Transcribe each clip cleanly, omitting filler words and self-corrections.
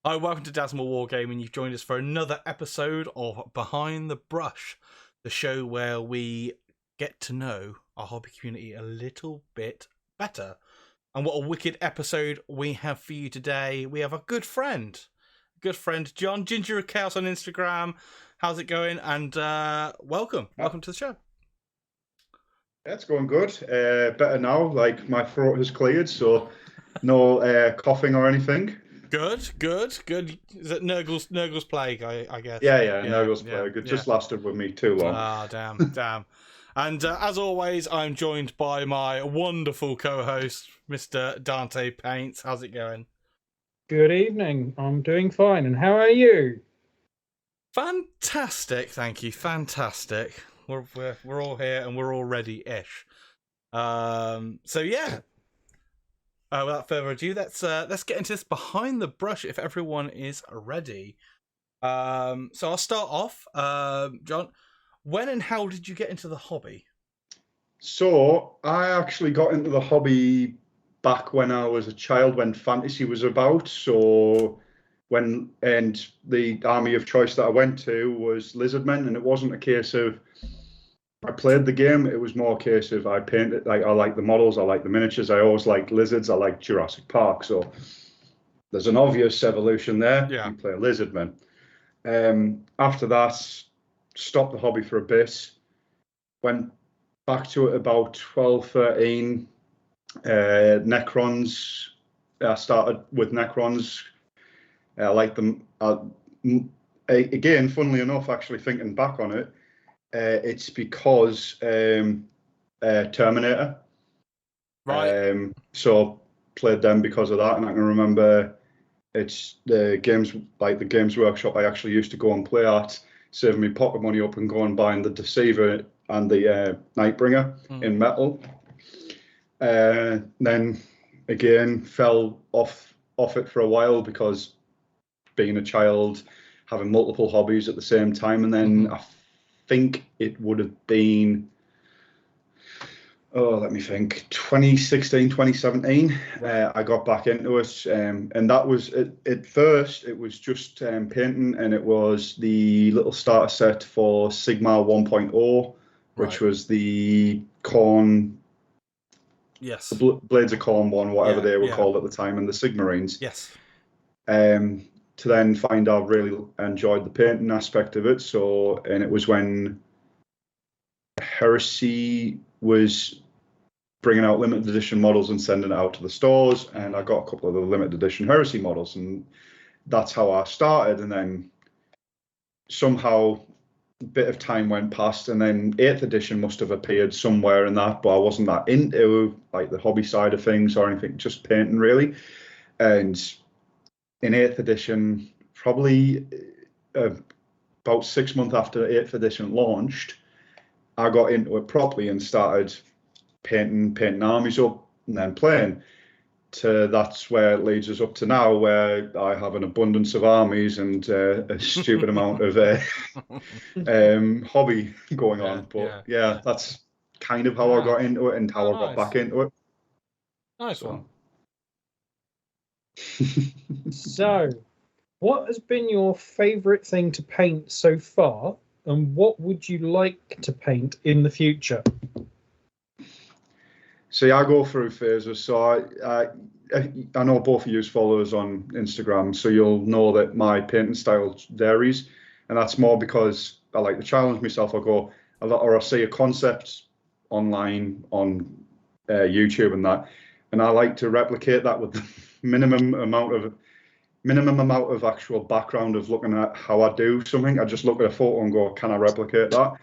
Hi, welcome to Daz and Wargaming. You've joined us for another episode of Behind the Brush, the show where we get to know our hobby community a little bit better. And what a wicked episode we have for you today. We have a good friend, John, Ginger of Chaos on Instagram. How's it going? And welcome to the show. Yeah, it's going good. Better now. Like, my throat has cleared, so no coughing or anything. Good. Is it Nurgle's plague? I guess. Yeah, Nurgle's plague. It just lasted with me too long. Ah, damn. And as always, I'm joined by my wonderful co-host, Mr. Dante Paints. How's it going? Good evening. I'm doing fine. And how are you? Fantastic, thank you. Fantastic. We're all here and we're all ready-ish. So yeah. Without further ado, let's get into this behind the brush if everyone is ready. So I'll start off. John, when and how did you get into the hobby? So I actually got into the hobby back when I was a child, when fantasy was about. So and the army of choice that I went to was Lizardmen, and it wasn't a case of I played the game. It was more a case of I painted, like, I like the models, I like the miniatures. I always liked lizards. I like Jurassic Park. So there's an obvious evolution there. Yeah. You play Lizardmen. After that, stopped the hobby for a bit. Went back to it about 12, 13. Necrons. I started with Necrons. I like them. Again, funnily enough, actually thinking back on it, it's because Terminator. Right. So played them because of that, and I can remember it's the games, like the Games Workshop I actually used to go and play at, saving me pocket money up and go and buying the Deceiver and the Nightbringer in metal. Then again fell off it for a while because being a child, having multiple hobbies at the same time, and then I think it would have been, let me think, 2016, 2017, I got back into it, and that was, at first, it was just painting, and it was the little starter set for Sigma 1.0, which was the Khorne, yes, the Blades of Khorne one, whatever they were called at the time, and the Sigmarines. Yes. To then find out, really enjoyed the painting aspect of it. So, and it was when Heresy was bringing out limited edition models and sending it out to the stores, and I got a couple of the limited edition Heresy models, and that's how I started. And then somehow a bit of time went past, and then 8th edition must have appeared somewhere in that, but I wasn't that into like the hobby side of things or anything, just painting really. And in 8th edition, probably about 6 months after 8th edition launched, I got into it properly and started painting armies up and then playing. That's where it leads us up to now, where I have an abundance of armies and a stupid amount of hobby going on. But yeah, that's kind of how I got into it and how I got back into it. Nice one. So, what has been your favourite thing to paint so far, and what would you like to paint in the future? See, I go through phases. So I know both of you follow us on Instagram, so you'll know that my painting style varies, and that's more because I like to challenge myself. I go a lot, or I see a concept online on YouTube and that, and I like to replicate that with the minimum amount of actual background of looking at how I do something. I just look at a photo and go, can I replicate that?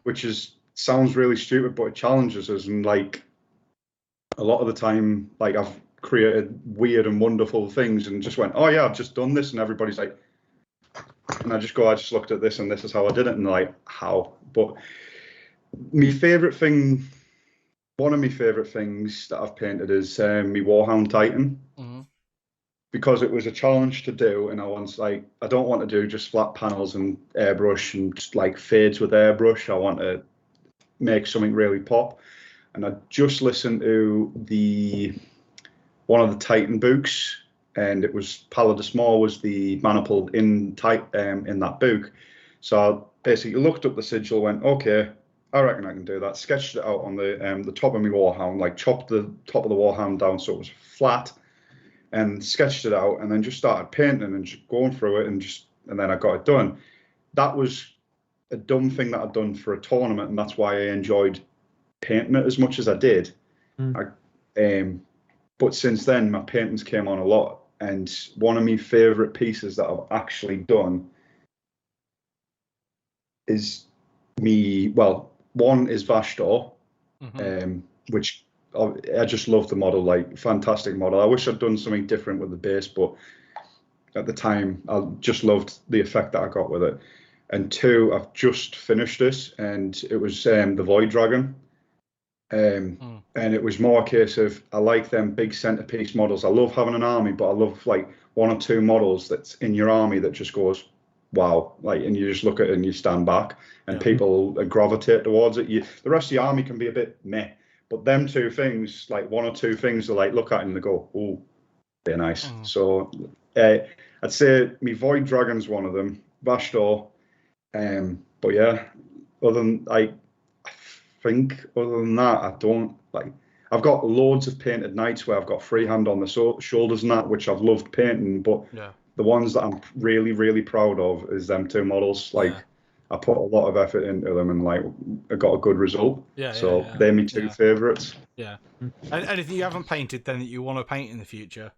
Which sounds really stupid, but it challenges us. And like a lot of the time, like I've created weird and wonderful things and just went, oh yeah, I've just done this, and everybody's like, and I just looked at this and this is how I did it, and like, how? But my favorite thing, one of my favorite things that I've painted is my Warhound Titan. Because it was a challenge to do, and I don't want to do just flat panels and airbrush and just like fades with airbrush. I want to make something really pop. And I just listened to one of the Titan books, and it was Palladus More was the maniple in type in that book. So I basically looked up the sigil, went, okay, I reckon I can do that. Sketched it out on the top of my warhound, like chopped the top of the warhound down so it was flat, and sketched it out, and then just started painting and just going through it, and then I got it done. That was a dumb thing that I'd done for a tournament, and that's why I enjoyed painting it as much as I did. But since then, my paintings came on a lot, and one of my favourite pieces that I've actually done is one is Vashdor, which I just love the model, like fantastic model. I wish I'd done something different with the base, but at the time I just loved the effect that I got with it. And two, I've just finished this, and it was the Void Dragon. And it was more a case of, I like them big centerpiece models. I love having an army, but I love like one or two models that's in your army that just goes, wow, like, and you just look at it and you stand back, and people gravitate towards it. The rest of the army can be a bit meh, but them two things, like one or two things, they like look at it and they go, oh, they're nice. So I'd say me Void Dragon's one of them, Vashdor. But yeah, other than I think other than that, I don't like. I've got loads of painted knights where I've got freehand on the shoulders and that, which I've loved painting, but the ones that I'm really, really proud of is them two models. Like, I put a lot of effort into them, and like I got a good result. They're my two favourites. Yeah. Anything you haven't painted then that you want to paint in the future?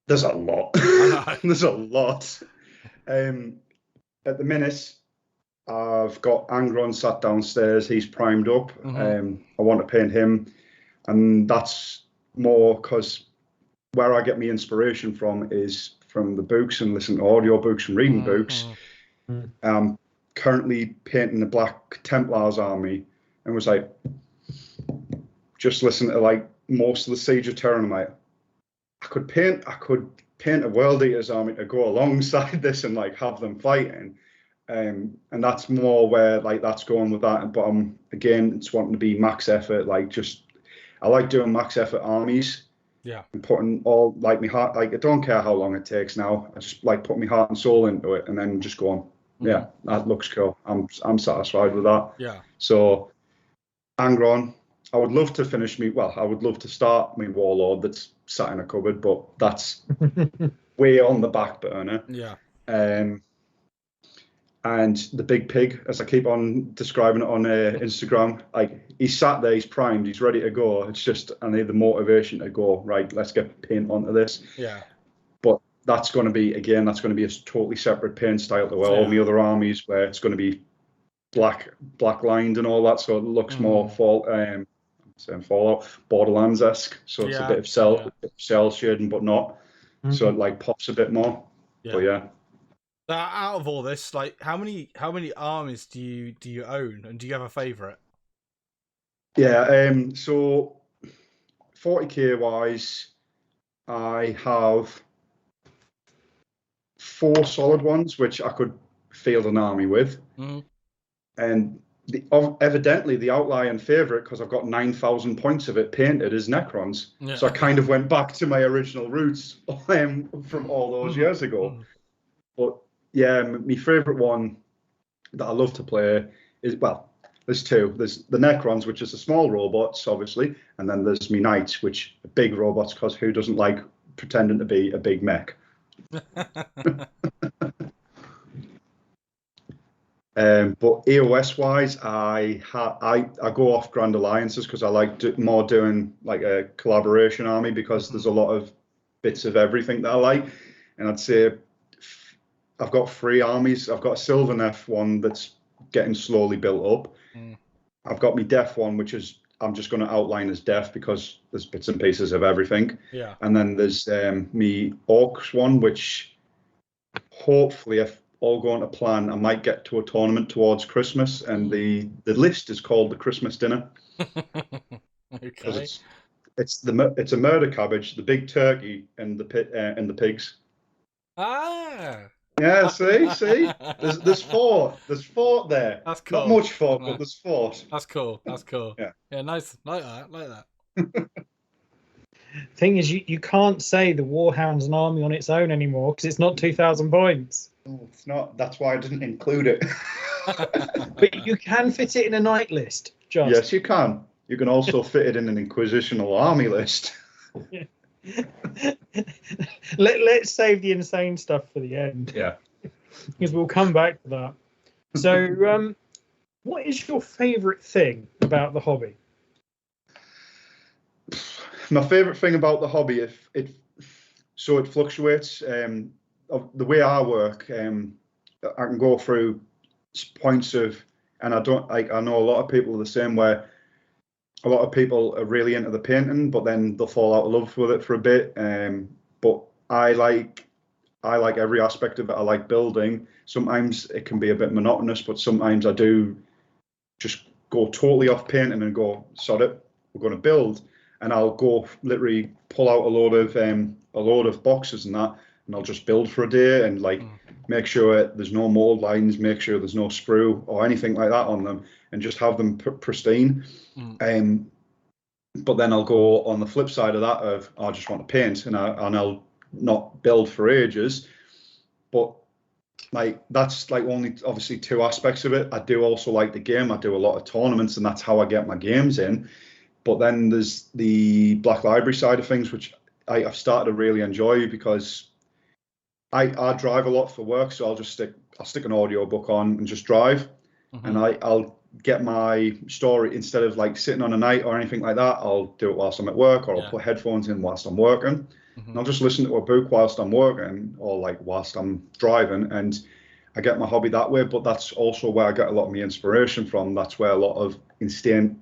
There's a lot. There's a lot. At the minute, I've got Angron sat downstairs. He's primed up. I want to paint him, and that's more because where I get my inspiration from is from the books and listening to audio books and reading books. I'm currently painting the Black Templars army, and was like, just listen to like most of the Siege of Terran. I'm like, I could paint a World Eaters army to go alongside this and like have them fighting. And that's more where like that's going with that. But again, it's wanting to be max effort. Like, just I like doing max effort armies. And putting all like my heart. Like, I don't care how long it takes now. I just like put my heart and soul into it, and then just going, yeah, that looks cool. I'm satisfied with that. So Angron, I would love to finish me. Well, I would love to start my Warlord that's sat in a cupboard, but that's way on the back burner. And the big pig, as I keep on describing it on Instagram, like, he's sat there, he's primed, he's ready to go. It's just, I need the motivation to go, right, let's get paint onto this. But that's going to be a totally separate paint style to all the other armies, where it's going to be black lined and all that, so it looks more Fallout, Borderlands-esque. So it's a bit of cell shading, but not. So it like pops a bit more. But yeah. Out of all this, like, how many armies do you own, and do you have a favourite? So 40k wise, I have 4 solid ones which I could field an army with, and evidently the outlying favourite, because I've got 9,000 points of it painted, is Necrons. So I kind of went back to my original roots from all those years ago. But yeah, my favourite one that I love to play is, well, there's two. There's the Necrons, which is the small robots, obviously, and then there's me Knights, which are big robots, because who doesn't like pretending to be a big mech? But EOS-wise, I go off Grand Alliances, because I like doing like a collaboration army, because there's a lot of bits of everything that I like. And I'd say I've got 3 armies. I've got a Sylvaneth one that's getting slowly built up. I've got my Death one, which is, I'm just going to outline as Death, because there's bits and pieces of everything. And then there's me Orcs one, which hopefully, if all going to plan, I might get to a tournament towards Christmas, and the list is called the Christmas Dinner. Okay. It's a murder cabbage, the big turkey, and the pigs. Yeah, see, there's 4 there. That's cool. Not much 4, but there's 4. That's cool. Yeah, nice, like that. Thing is, you can't say the Warhound's an army on its own anymore because it's not 2,000 points. Oh, it's not. That's why I didn't include it. But you can fit it in a knight list. Yes, you can. You can also fit it in an inquisitional army list. Let's save the insane stuff for the end. Yeah. Because we'll come back to that. So, what is your favourite thing about the hobby? My favourite thing about the hobby, it fluctuates. The way I work, I can go through points of, and I know a lot of people are the same, where a lot of people are really into the painting, but then they'll fall out of love with it for a bit. But I like every aspect of it. I like building. Sometimes it can be a bit monotonous, but sometimes I do just go totally off painting and go, sod it, we're going to build. And I'll go literally pull out a load of boxes and that, and I'll just build for a day and make sure there's no mold lines, make sure there's no sprue or anything like that on them, and just have them pristine. But then I'll go on the flip side of that of I just want to paint, and I'll not build for ages. But that's only obviously two aspects of it. I do also like the game. I do a lot of tournaments, and that's how I get my games in. But then there's the Black Library side of things, which I've started to really enjoy, because I drive a lot for work, so I'll stick an audio book on and just drive, and I'll get my story, instead of sitting on a night or anything like that. I'll do it whilst I'm at work, or I'll put headphones in whilst I'm working, and I'll just listen to a book whilst I'm working, or whilst I'm driving, and I get my hobby that way. But that's also where I get a lot of my inspiration from. That's where a lot of insane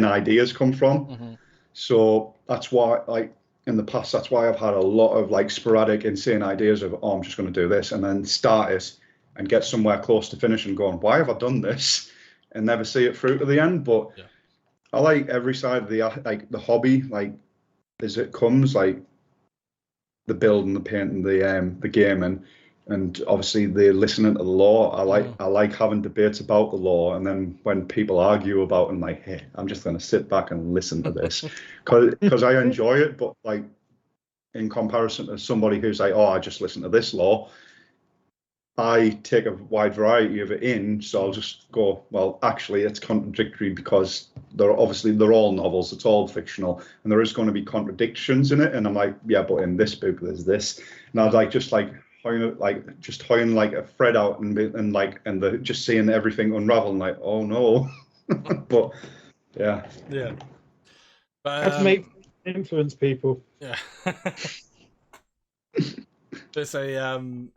ideas come from. So that's why, in the past, that's why I've had a lot of sporadic insane ideas of, I'm just going to do this, and then start it and get somewhere close to finish and going, why have I done this, and never see it through to the end. But I like every side of the hobby, as it comes, the building, the painting, the gaming, and obviously the listening to the law. I like having debates about the law, and then when people argue about it, I'm like, hey, I'm just going to sit back and listen to this, because I enjoy it. But in comparison to somebody who's I just listen to this law, I take a wide variety of it in. So I'll just go, well, actually, it's contradictory, because they're all novels, it's all fictional, and there is going to be contradictions in it. And I'm like, yeah, but in this book there's this, and I'd just hooing a thread out, and just seeing everything unravel, and oh no. But yeah. But That's made influence people. So in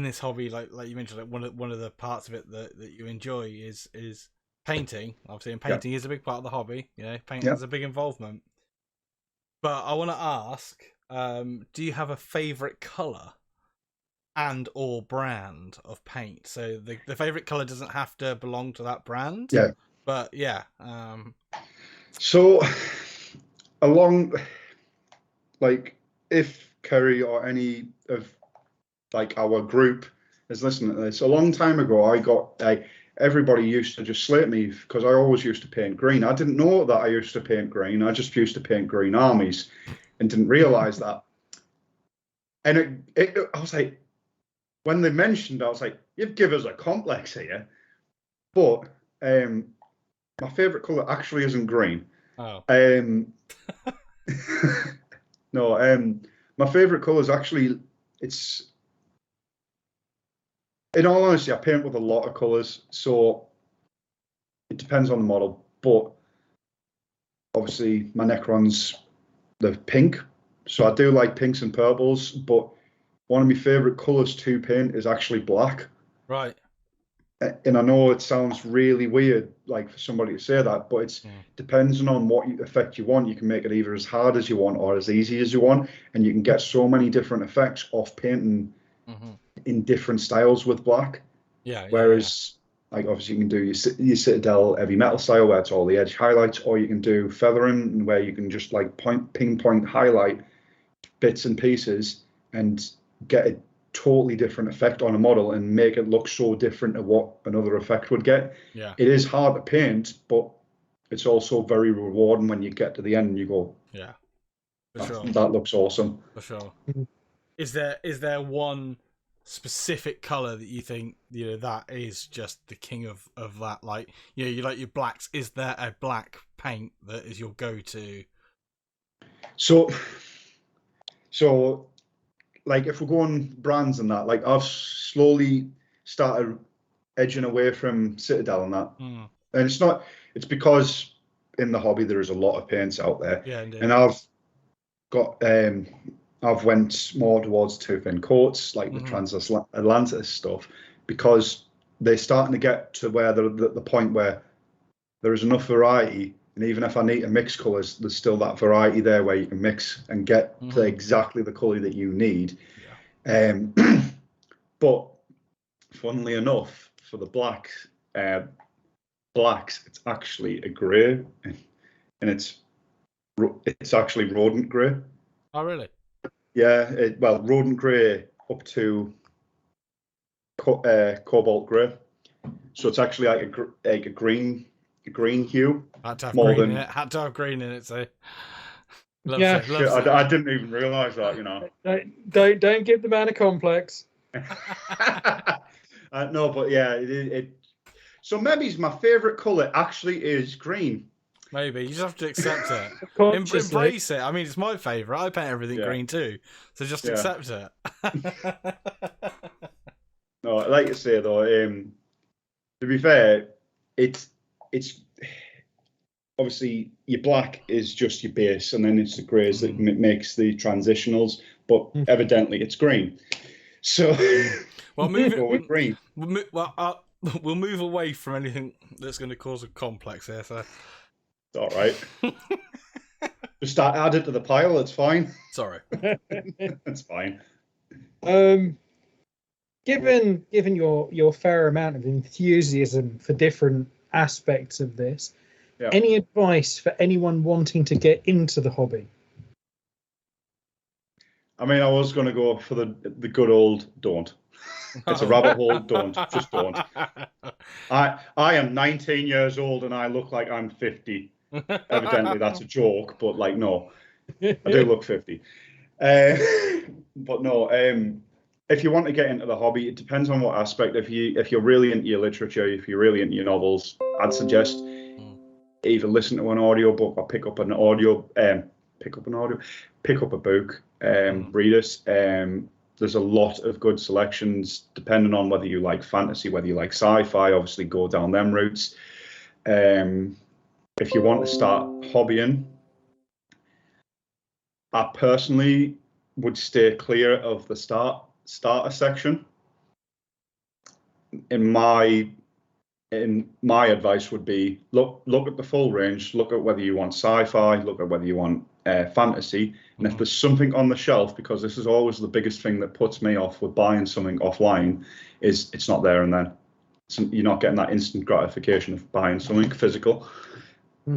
this hobby, like you mentioned, one of the parts of it that you enjoy is painting, obviously, and painting is a big part of the hobby. Painting is a big involvement. But I want to ask, do you have a favorite color and or brand of paint? So the favorite color doesn't have to belong to that brand. But so along, if Kerry or any of our group is listening to this, a long time ago I got everybody used to just slate me because I always used to paint green. I didn't know that I used to paint green. I just used to paint green armies and didn't realize that. And I was like, when they mentioned, I was like, you've given us a complex here. But my favorite color actually isn't green. No, my favorite color is actually, in all honesty, I paint with a lot of colors, so it depends on the model. But obviously, my Necrons, they're pink, so I do like pinks and purples. But one of my favorite colors to paint is actually black. Right. And I know it sounds really weird, for somebody to say that, but it's depends on what effect you want. You can make it either as hard as you want or as easy as you want, and you can get so many different effects off painting in different styles with black. Whereas, obviously, you can do your Citadel heavy metal style where it's all the edge highlights, or you can do feathering where you can just pinpoint highlight bits and pieces and get a totally different effect on a model and make it look so different to what another effect would get. It is hard to paint, but it's also very rewarding when you get to the end and you go, For sure. That looks awesome. For sure. Mhm. Is there one specific color that you think, you know, that is just the king of that? Like, you know, you like your blacks. Is there a black paint that is your go-to? So like if we're going brands and that, like I've slowly started edging away from Citadel and that. Mm. And it's because in the hobby there is a lot of paints out there. Yeah, indeed. And I've went more towards two thin coats, like the transatlantic stuff, because they're starting to get to where the point where there is enough variety, and even if I need to mix colours, there's still that variety there where you can mix and get to exactly the colour that you need. Yeah. But funnily enough, for the blacks, it's actually a grey, and it's actually rodent grey. Oh, really? Yeah, rodent grey up to cobalt grey, so it's actually like a green hue. Had to have more green than in it. Had to have green in it. So. Yeah. I didn't even realise that, you know. Don't give the man a complex. No, but yeah, so maybe my favourite colour actually is green. Maybe you just have to accept it. Consciously. Embrace it. I mean, it's my favourite. I paint everything green too, so just accept it. No, like I say though, to be fair, it's obviously your black is just your base, and then it's the greys that makes the transitionals. But evidently, it's green. So, well, with green. We'll move away from anything that's going to cause a complex here. So, it's all right. Just add it to the pile. It's fine. Sorry, it's fine. Given your fair amount of enthusiasm for different aspects of this, any advice for anyone wanting to get into the hobby? I mean, I was going to go for the good old don't. It's a rabbit hole. Don't. Just don't. I am 19 years old and I look like I'm 50. Evidently, that's a joke, but like, no, I do look 50. But no, if you want to get into the hobby, it depends on what aspect. If you're really into your literature, if you're really into your novels, I'd suggest either listen to an audiobook or pick up a book, read it. There's a lot of good selections depending on whether you like fantasy, whether you like sci-fi. Obviously, go down them routes. If you want to start hobbying, I personally would stay clear of the starter section. In my advice would be look at the full range, look at whether you want sci-fi, look at whether you want fantasy, and if there's something on the shelf, because this is always the biggest thing that puts me off with buying something offline, is it's not there and then. You're not getting that instant gratification of buying something physical.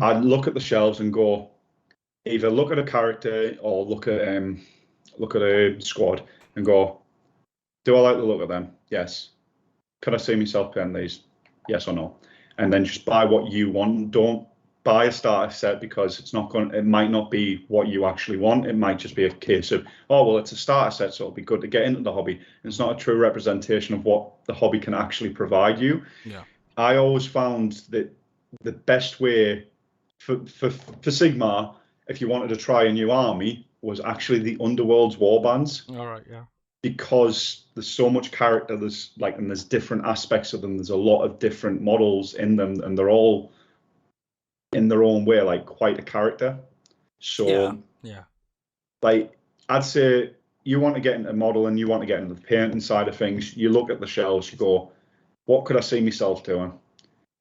I'd look at the shelves and go, either look at a character or look at a squad and go, do I like the look of them? Yes. Can I see myself playing these? Yes or no? And then just buy what you want. Don't buy a starter set because it might not be what you actually want. It might just be a case of, oh, well, it's a starter set, so it'll be good to get into the hobby. And it's not a true representation of what the hobby can actually provide you. Yeah. I always found that the best way for Sigmar, if you wanted to try a new army, was actually the Underworld's warbands. All right, yeah. Because there's so much character, and there's different aspects of them. There's a lot of different models in them, and they're all in their own way, like quite a character. So, like I'd say, you want to get into modeling, you want to get into the painting side of things. You look at the shelves, you go, what could I see myself doing?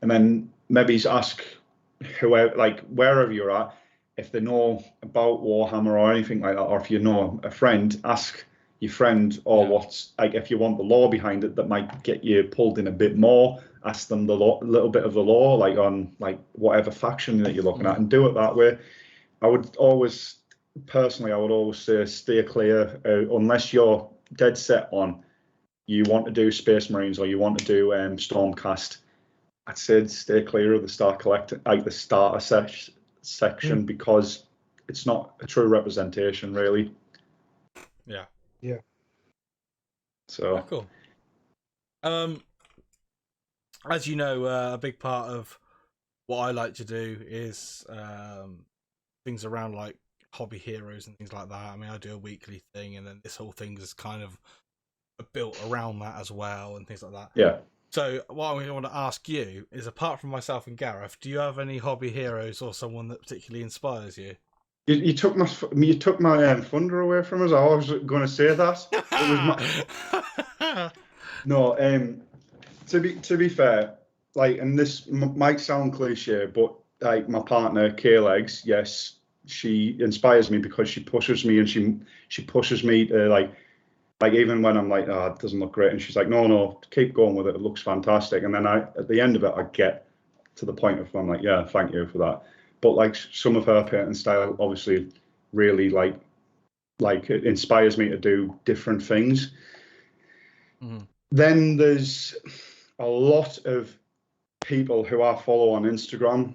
And then maybe ask whoever, like wherever you're at, if they know about Warhammer or anything like that, or if you know a friend, ask your friend, or what's like, if you want the lore behind it that might get you pulled in a bit more, ask them the little bit of the lore, like on like whatever faction that you're looking at, and do it that way. I would always say stay clear, unless you're dead set on you want to do Space Marines or you want to do Stormcast. I'd say stay clear of the starter section, because it's not a true representation, really. Yeah. So cool. As you know, a big part of what I like to do is things around like hobby heroes and things like that. I mean, I do a weekly thing, and then this whole thing is kind of built around that as well, and things like that. Yeah. So what I want to ask you is, apart from myself and Gareth, do you have any hobby heroes or someone that particularly inspires you? You took my thunder away from us. I was going to say that. It was my... No. To be fair, like, and this might sound cliche, but like my partner K-Legs, yes, she inspires me because she pushes me, and she pushes me to like even when I'm like, oh, it doesn't look great, and she's like, no, keep going with it. It looks fantastic. And then at the end of it, I get to the point of I'm like, yeah, thank you for that. But like some of her painting style, obviously, really like it inspires me to do different things. Mm-hmm. Then there's a lot of people who I follow on Instagram,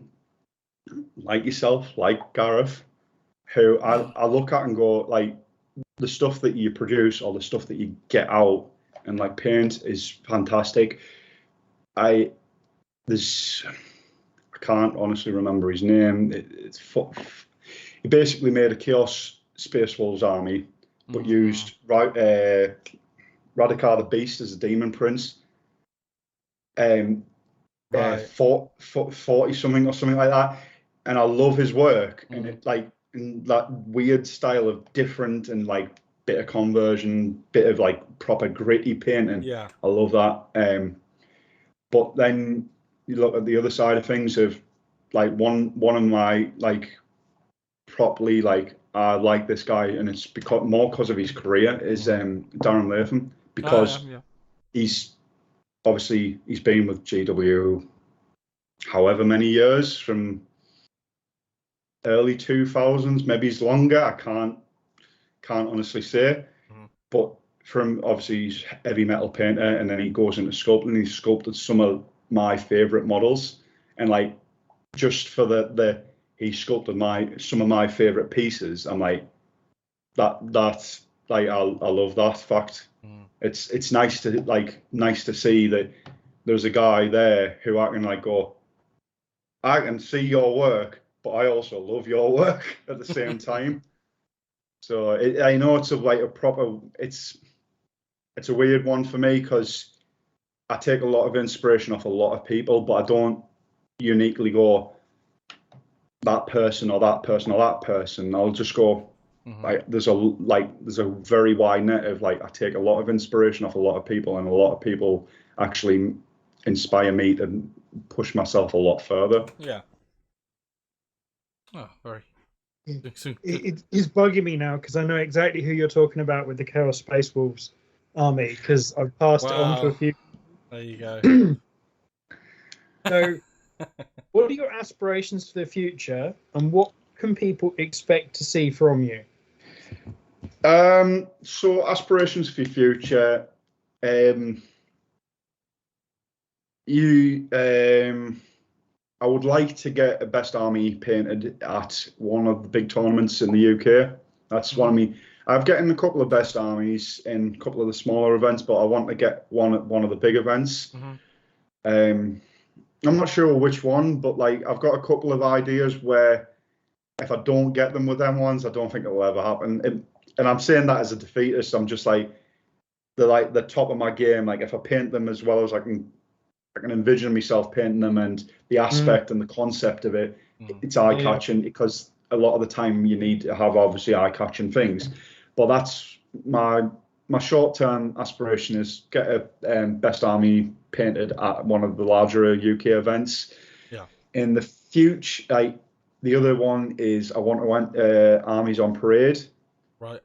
like yourself, like Gareth, who I look at and go, like, the stuff that you produce or the stuff that you get out and like paint is fantastic. I can't honestly remember his name. He basically made a Chaos Space Wolves army, but used Radikar the Beast as a demon prince. 40 something or something like that, and I love his work, and it like in that weird style of different and like bit of conversion, bit of like proper gritty painting. Yeah, I love that. But then you look at the other side of things of like one of my like properly like I like this guy, and it's because of his career is Darren Latham, because he's been with GW however many years, from early 2000s, maybe he's longer. I can't honestly say, but from obviously he's heavy metal painter, and then he goes into sculpting. He's sculpted some of my favorite models, and like just for he sculpted some of my favorite pieces. I'm like that's like I love that fact. It's nice to see that there's a guy there who I can like go, I can see your work, but I also love your work at the same time. So I know it's it's a weird one for me, because I take a lot of inspiration off a lot of people, but I don't uniquely go that person or that person or that person. I'll just go like there's a very wide net of like I take a lot of inspiration off a lot of people, and a lot of people actually inspire me to push myself a lot further. Yeah. Oh, very. It is bugging me now, because I know exactly who you're talking about with the Chaos Space Wolves army, because I've passed it on to a few. There you go. So, what are your aspirations for the future, and what can people expect to see from you? So aspirations for your future. I would like to get a best army painted at one of the big tournaments in the UK. That's one of me. I've gotten a couple of best armies in a couple of the smaller events, but I want to get one at one of the big events. I'm not sure which one, but like I've got a couple of ideas where if I don't get them with them ones, I don't think it will ever happen. And I'm saying that as a defeatist. I'm just like they're like the top of my game. Like if I paint them as well as I can envision myself painting them, and the aspect and the concept of it, it's eye-catching, because a lot of the time you need to have obviously eye-catching things. But that's my short-term aspiration, is get a best army painted at one of the larger UK events. Yeah. In the future, like the other one is I want to armies on parade. Right.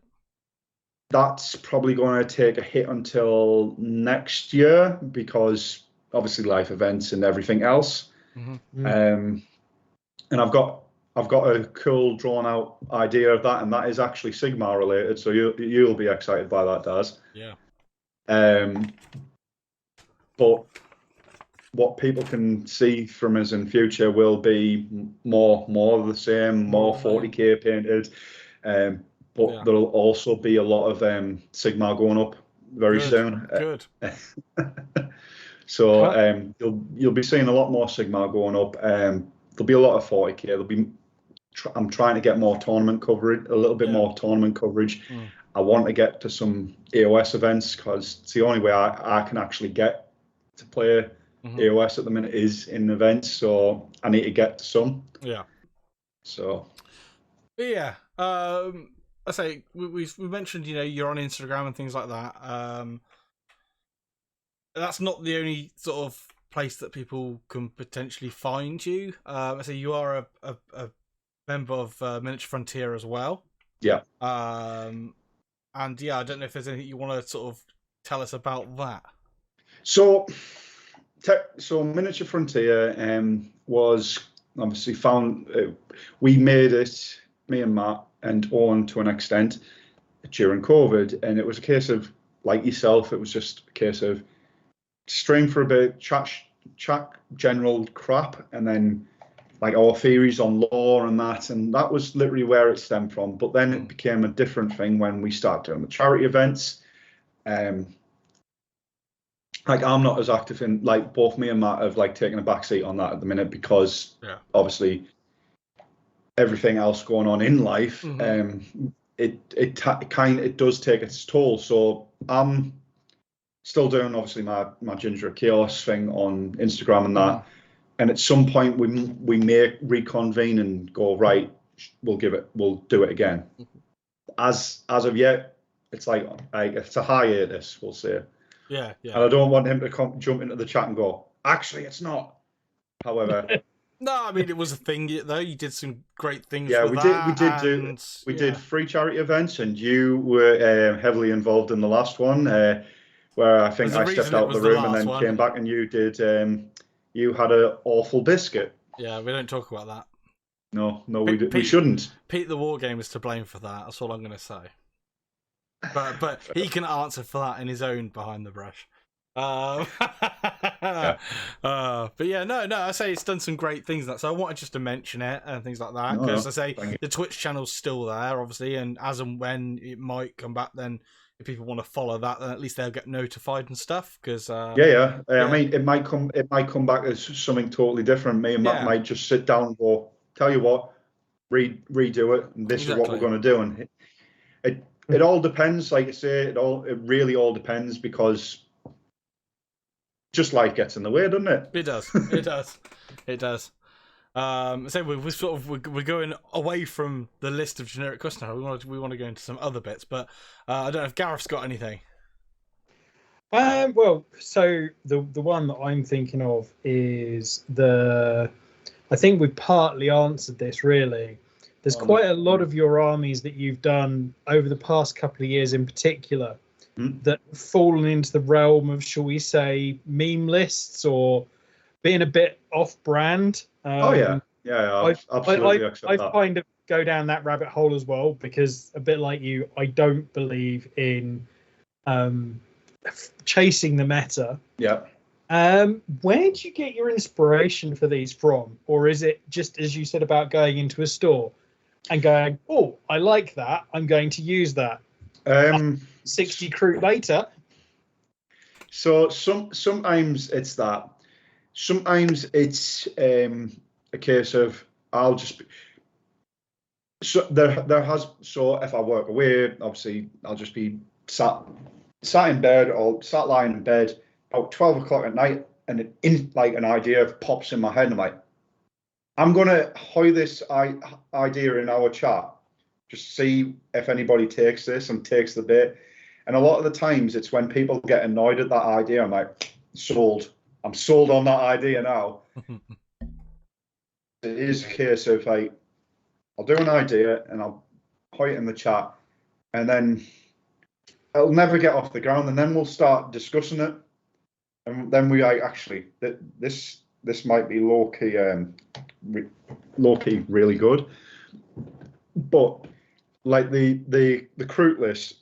That's probably going to take a hit until next year, because obviously life events and everything else. And I've got a cool drawn out idea of that, and that is actually Sigmar related. So you'll be excited by that, Daz. Yeah. But what people can see from us in future will be more of the same, more 40k painted, but there'll also be a lot of Sigmar going up very soon. Good. So you'll be seeing a lot more Sigmar going up. There'll be a lot of 40k. I'm trying to get more tournament coverage, a little bit more tournament coverage. I want to get to some AOS events because it's the only way I can actually get to play AOS at the minute is in events. So I need to get to some. Yeah. So. Yeah. I say we mentioned, you're on Instagram and things like that. That's not the only sort of place that people can potentially find you. I say you are a member of Miniature Frontier as well. Yeah. And yeah, I don't know if there's anything you want to sort of tell us about that. So Miniature Frontier was obviously found. We made it, me and Matt and Owen, to an extent during COVID, and it was a case of, like yourself, it was just a case of stream for a bit, chat general crap, and then like our theories on lore and that was literally where it stemmed from. But then it became a different thing when we started doing the charity events. Like I'm not as active in, like both me and Matt have like taken a backseat on that at the minute because obviously everything else going on in life, it does take its toll. So I'm still doing obviously my Ginger Chaos thing on Instagram and that. And at some point we may reconvene and go, right, we'll do it again. As of yet, it's like it's a hiatus, we'll say. Yeah. And I don't want him to jump into the chat and go, actually, it's not. However, no, I mean it was a thing though. You did some great things. Yeah, we did 3 charity events, and you were heavily involved in the last one, where I think I stepped out of the room and then came back, and you did. You had an awful biscuit. Yeah, we don't talk about that. No, we shouldn't. Pete the Wargame is to blame for that. That's all I'm going to say. But he can answer for that in his own Behind the Brush. But yeah, no, I say it's done some great things. So I wanted just to mention it and things like that because I say the Twitch channel's still there, obviously, and as and when it might come back, then if people want to follow that, then at least they'll get notified and stuff. Because I mean, it might come back as something totally different. Me and Matt might just sit down and go, tell you what, redo it, and this is what we're going to do, and it all depends. Like I say, it really all depends because just life gets in the way, doesn't it? It does. It does. So we're going away from the list of generic customers. We want to go into some other bits, but I don't know if Gareth's got anything. Well, so the one that I'm thinking of is I think we've partly answered this really. There's quite a lot of your armies that you've done over the past couple of years in particular that have fallen into the realm of, shall we say, meme lists or being a bit off-brand. Absolutely. I've kind of go down that rabbit hole as well because, a bit like you, I don't believe in chasing the meta. Yeah. Where do you get your inspiration for these from? Or is it just, as you said, about going into a store and going, oh, I like that, I'm going to use that? 60 crew later. So sometimes it's that. Sometimes it's a case of I'll just be, so if I work away, obviously I'll just be sat in bed or sat lying in bed about 12 o'clock at night, and an idea pops in my head, and I'm like, I'm gonna hoy this idea in our chat, just see if anybody takes this and takes the bait. And a lot of the times it's when people get annoyed at that idea, I'm like, sold. I'm sold on that idea now. It is a case of like, I'll do an idea and I'll hoy it in the chat, and then it'll never get off the ground, and then we'll start discussing it, and then we actually this might be low key really good, but like the Kroot list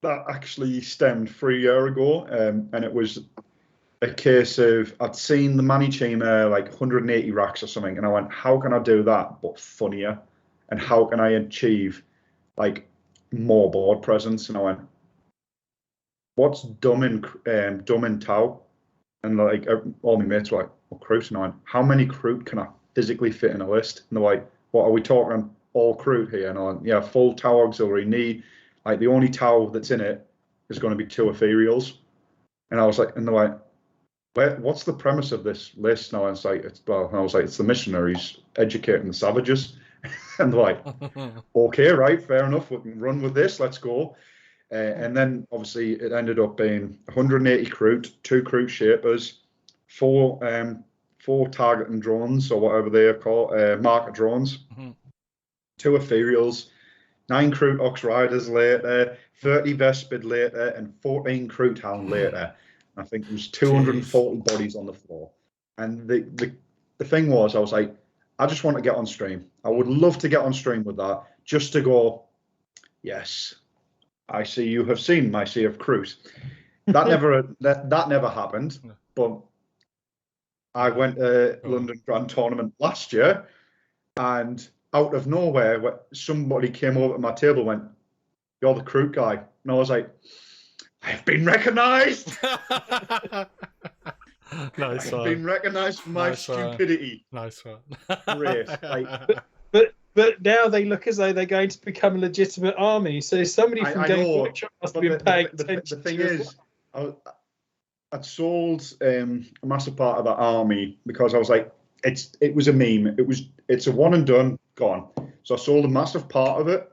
that actually stemmed 3 years ago, and it was a case of I'd seen the Manichima like 180 racks or something, and I went, how can I do that but funnier? And how can I achieve like more board presence? And I went, what's dumb in Tau? And like all my mates were like, well, Kroot. And I went, how many Kroot can I physically fit in a list? And they're like, what are we talking? All Kroot here? And I went, yeah, full Tau auxiliary knee. Like the only Tau that's in it is going to be 2 ethereals. And I was like, and they're like, what's the premise of this list? And I was like, it's the missionaries educating the savages. And they're like, okay, right, fair enough. We can run with this. Let's go. And then obviously it ended up being 180 Kroot, 2 Kroot shapers, 4 targeting drones or whatever they are called, marker drones, 2 ethereals, 9 Kroot Ox Riders later, 30 Vespid later, and 14 Kroot Hound later. I think there was 240 bodies on the floor. And the thing was, I was like, I just want to get on stream. I would love to get on stream with that, just to go, yes, I see you have seen my Sea of Kroot. That never happened. But I went to London Grand Tournament last year, and out of nowhere, somebody came over to my table and went, you're the Kroot guy. And I was like, I've been recognised. Nice I've been recognised for my stupidity. Nice one. Great. But now they look as though they're going to become a legitimate army. So somebody from Game Workshop must have been paying attention. The thing is, I'd sold a massive part of that army because I was like, it was a meme. It's a one and done, gone. So I sold a massive part of it,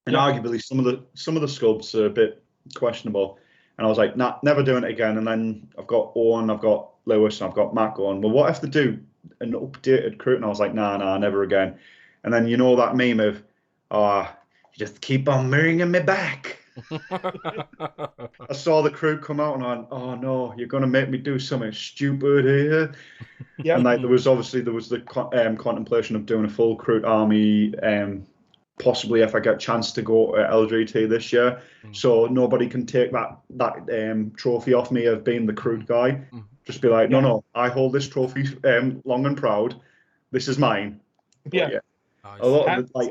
and arguably some of the sculpts are a bit questionable. And I was like, nah, never doing it again. And then I've got Owen, I've got Lewis, and I've got Matt going, well, what if they do an updated Kroot? And I was like, nah, never again. And then you know that meme of, just keep on mirroring me back. I saw the Kroot come out and I went, oh no, you're going to make me do something stupid here. Yeah. And like there was the contemplation of doing a full Kroot army, possibly if I get a chance to go to LGT this year, so nobody can take that trophy off me of being the Kroot guy. Just be like, no, I hold this trophy long and proud. This is mine. Yeah. Nice. A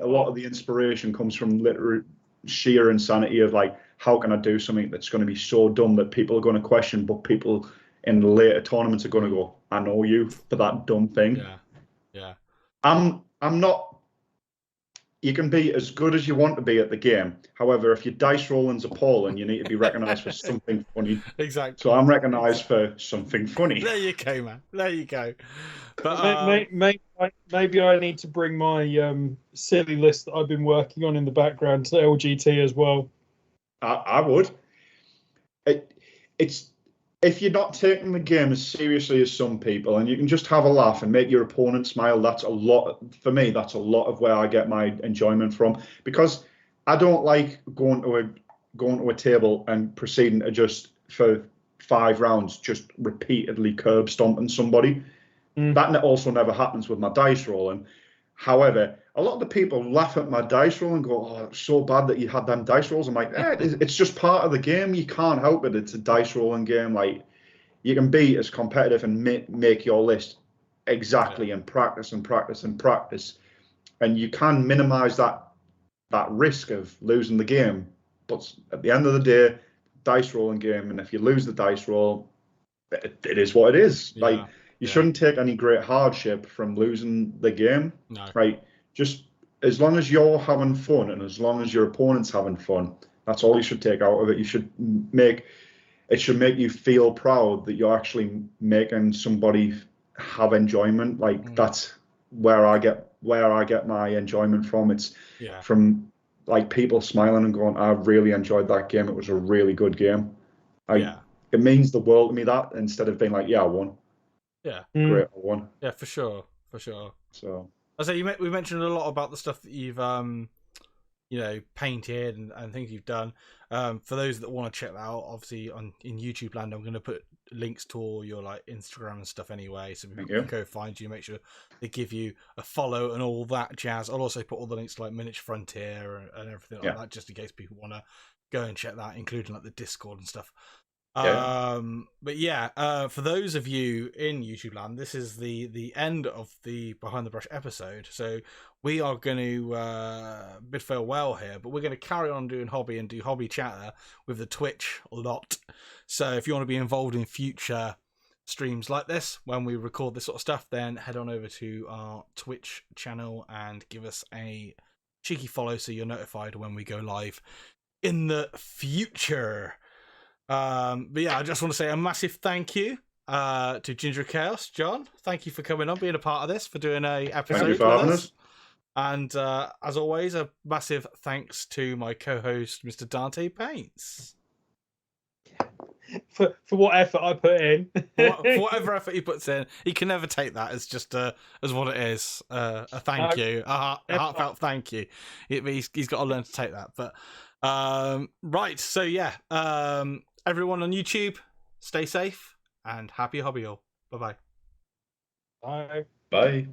lot of the inspiration comes from literally sheer insanity of like, how can I do something that's going to be so dumb that people are going to question, but people in the later tournaments are going to go, I know you for that dumb thing. Yeah. I'm not. You can be as good as you want to be at the game. However, if your dice rolling's appalling, you need to be recognised for something funny. Exactly. So I'm recognised for something funny. There you go, man. There you go. But maybe I need to bring my silly list that I've been working on in the background to LGT as well. I would. It's if you're not taking the game as seriously as some people, and you can just have a laugh and make your opponent smile, that's a lot for me. That's a lot of where I get my enjoyment from, because I don't like going to a table and proceeding to just for 5 rounds just repeatedly curb stomping somebody. That also never happens with my dice rolling. However, a lot of the people laugh at my dice roll and go, oh, it's so bad that you had them dice rolls. I'm like, it's just part of the game. You can't help it. It's a dice rolling game. Like, you can be as competitive and make your list exactly and practice and practice and practice. And you can minimize that risk of losing the game. But at the end of the day, dice rolling game. And if you lose the dice roll, it is what it is. Yeah. Like, you shouldn't take any great hardship from losing the game. No. Right? Just as long as you're having fun and as long as your opponent's having fun, that's all you should take out of it. It should make you feel proud that you're actually making somebody have enjoyment. Like that's where I get my enjoyment from. It's from like people smiling and going, I really enjoyed that game. It was a really good game. It means the world to me, that instead of being like, I won. Yeah. Great, I won. Yeah, for sure. So I say we mentioned a lot about the stuff that you've painted and things you've done. For those that want to check that out, obviously in YouTube land, I'm going to put links to all your like Instagram and stuff anyway, so people can go find you, make sure they give you a follow and all that jazz. I'll also put all the links to like Miniature Frontier and everything like that, just in case people want to go and check that, including like the Discord and stuff. But yeah, for those of you in YouTube land, this is the end of the Behind the Brush episode. So we are going to bid farewell here, but we're going to carry on doing hobby and do hobby chatter with the Twitch lot. So if you want to be involved in future streams like this, when we record this sort of stuff, then head on over to our Twitch channel and give us a cheeky follow so you're notified when we go live in the future. But yeah, I just want to say a massive thank you to Ginger Chaos. John, thank you for coming on, being a part of this, for doing a episode with us. And as always, a massive thanks to my co-host, Mr. Dante Paints. For what effort I put in. For whatever effort he puts in, he can never take that as just as what it is. A thank you, a heartfelt thank you. He's got to learn to take that. But right, so yeah, everyone on YouTube, stay safe and happy hobby all. Bye-bye. Bye. Bye.